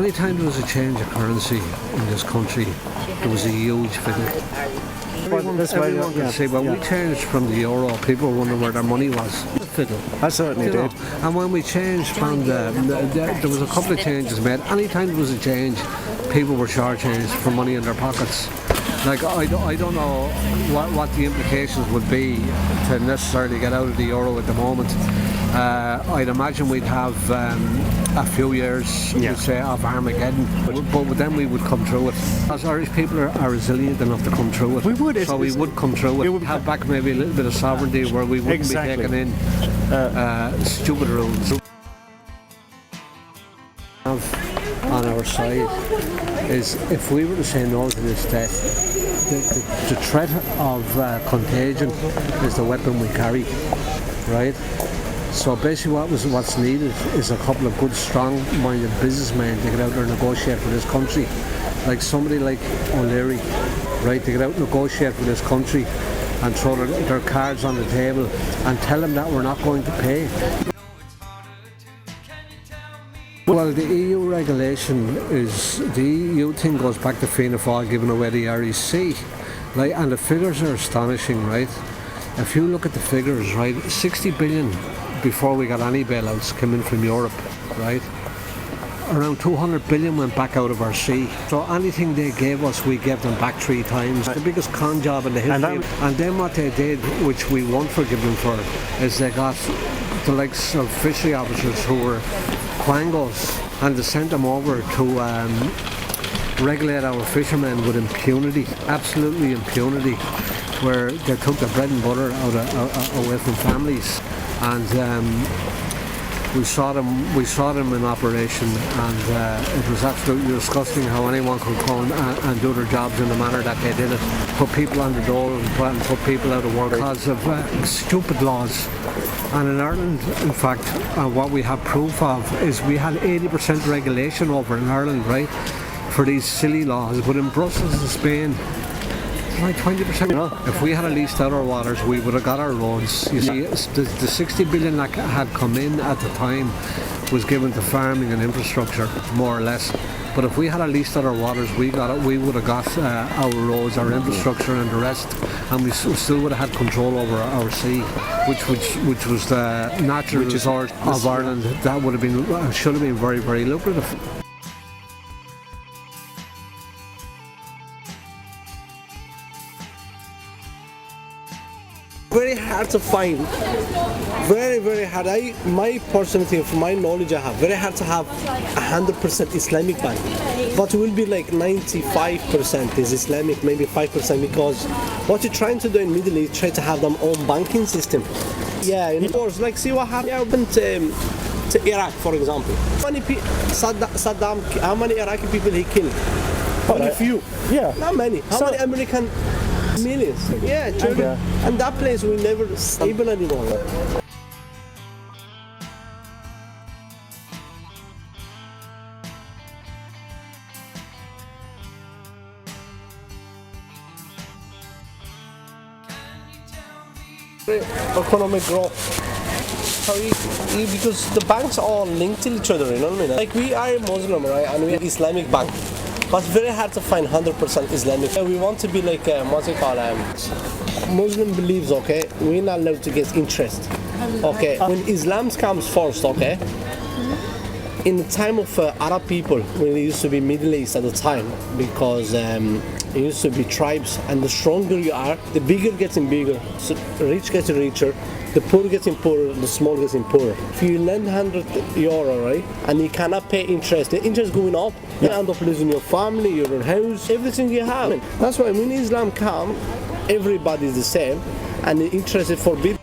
anytime there was a change of currency in this country, there was a huge fiddle. Everyone can say, well, we changed from the euro, people were wondering where their money was. Fiddle. I certainly did. And when we changed from there was a couple of changes made. Anytime there was a change, people were shortchanged for money in their pockets. Like, I don't know what the implications would be to necessarily get out of the euro at the moment. I'd imagine we'd have a few years, say, of Armageddon, but then we would come through it. As Irish people are resilient enough to come through it. We would. So we would come through it. We would have back maybe a little bit of sovereignty where we wouldn't be taking in stupid rules. On our side is if we were to say no to this debt, the threat of contagion is the weapon we carry, right? So basically what's needed is a couple of good, strong-minded businessmen to get out there and negotiate for this country. Like somebody like O'Leary, right, to get out and negotiate for this country and throw their cards on the table and tell them that we're not going to pay. Well, the EU regulation the EU thing goes back to Fianna Fáil giving away the REC, right? And the figures are astonishing, right? If you look at the figures, right, 60 billion before we got any bailouts came in from Europe, right? Around 200 billion went back out of our sea. So anything they gave us, we gave them back 3 times. The biggest con job in the history. And then what they did, which we won't forgive them for, is they got the likes of fishery officers who were quangos, and they sent them over to regulate our fishermen with impunity, absolutely impunity, where they took the bread and butter away from families. And we saw them in operation, and it was absolutely disgusting how anyone could come and do their jobs in the manner that they did it. Put people on the dole and put people out of work because of stupid laws. And in Ireland, in fact, what we have proof of is we had 80% regulation over in Ireland, right, for these silly laws. But in Brussels and Spain, like 20%. If we had leased out our waters, we would have got our roads. You see, the 60 billion that had come in at the time was given to farming and infrastructure, more or less. But if we had leased out our waters, we would have got our roads, our infrastructure, and the rest, and we still would have had control over our sea, which was the natural resort of Ireland. That would have been, should have been very, very lucrative. Very hard to find, very, very hard. My personality, from my knowledge I have, very hard to have 100% Islamic bank, but it will be like 95% is Islamic, maybe 5%, because what you're trying to do in Middle East, try to have them own banking system. Yeah, of course, like see what happened to Iraq, for example. How many Saddam, how many Iraqi people he killed? Only few. Yeah. Not many. How many American? Millions. Yeah, children. And that place will never stable anymore. Economic growth. Because the banks are all linked to each other, you know what I mean? Like we are a Muslim, right? And we have Islamic bank. But it's very hard to find 100% Islamic. We want to be like, Muslim believes, okay, we're not allowed to get interest. Okay, when Islam comes first, okay, in the time of Arab people, when it used to be Middle East at the time, because it used to be tribes, and the stronger you are, the bigger getting bigger, so rich getting richer, the poor getting poorer, the small getting poorer. If you lend €100, right, and you cannot pay interest, the interest going up, you end up losing your family, your house, everything you have. That's why when Islam comes, everybody is the same, and the interest is forbidden.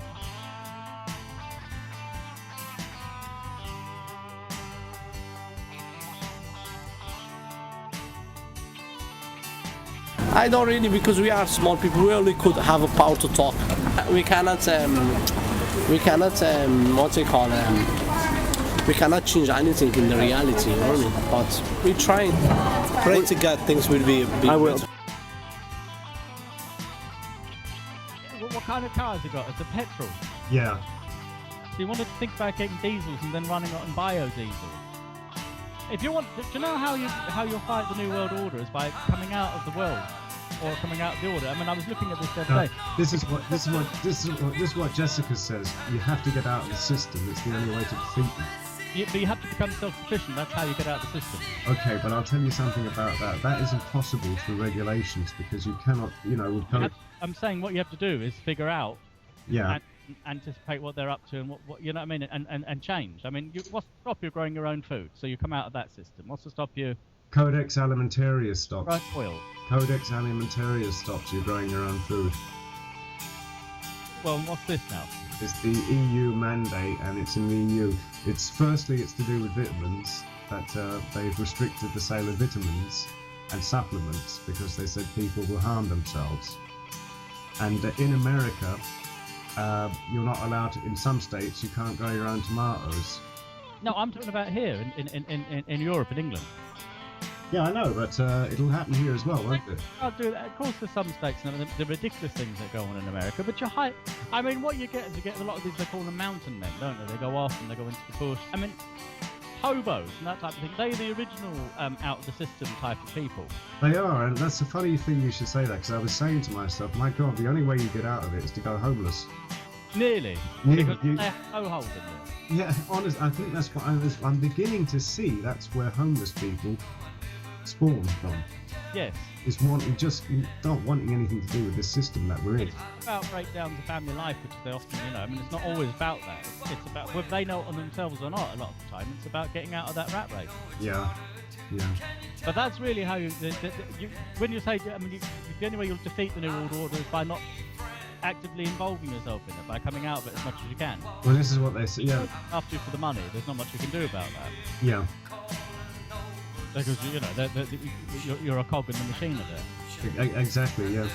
I don't really, because we are small people, we only could have a power to talk. We cannot we cannot change anything in the reality, you know what I mean? But we try. Pray to God things will be big. I will. What kind of car has it got? It's a petrol. Yeah. So you want to think about getting diesels and then running on biodiesel? If you want, do you know how you'll fight the New World Order is by coming out of the world or coming out of the order? I mean, I was looking at this the other day. This is what Jessica says. You have to get out of the system. It's the only way to defeat them. But you have to become self-sufficient. That's how you get out of the system. Okay, but I'll tell you something about that. That is impossible through regulations because you cannot, I'm saying what you have to do is figure out. Yeah. And anticipate what they're up to and what you know what I mean, and change. I mean, what's to stop you growing your own food? So you come out of that system. What's to stop you? Codex Alimentarius stops. Growing oil. Codex Alimentarius stops you growing your own food. Well, what's this now? It's the EU mandate, and it's in the EU. It's to do with vitamins. That they've restricted the sale of vitamins and supplements because they said people will harm themselves. And in America, you're not allowed to. In some states, you can't grow your own tomatoes. No, I'm talking about here in Europe, in England. Yeah, I know, but it'll happen here as well, won't it? I'll do that. Of course, there's some states and the ridiculous things that go on in America. But I mean, what you get is you get a lot of these. They call them mountain men, don't they? They go off and they go into the bush. I mean, hobos and that type of thing. They're the original out of the system type of people. They are, and that's a funny thing you should say that, because I was saying to myself, my God, the only way you get out of it is to go homeless. Nearly. Because they have no hold in there. Yeah, honest. I think that's what I'm beginning to see. That's where homeless people spawn from. Yes. Is not wanting anything to do with this system that we're in. It's about breakdowns of family life, which they often, I mean, it's not always about that. It's about whether they know it on themselves or not. A lot of the time, it's about getting out of that rat race. Yeah. But that's really how when you say, I mean, the only way you'll defeat the New World Order is by not actively involving yourself in it, by coming out of it as much as you can. Well, this is what they say. Yeah. After you for the money, there's not much you can do about that. Yeah. Because you're a cog in the machine of it. Exactly. Yeah.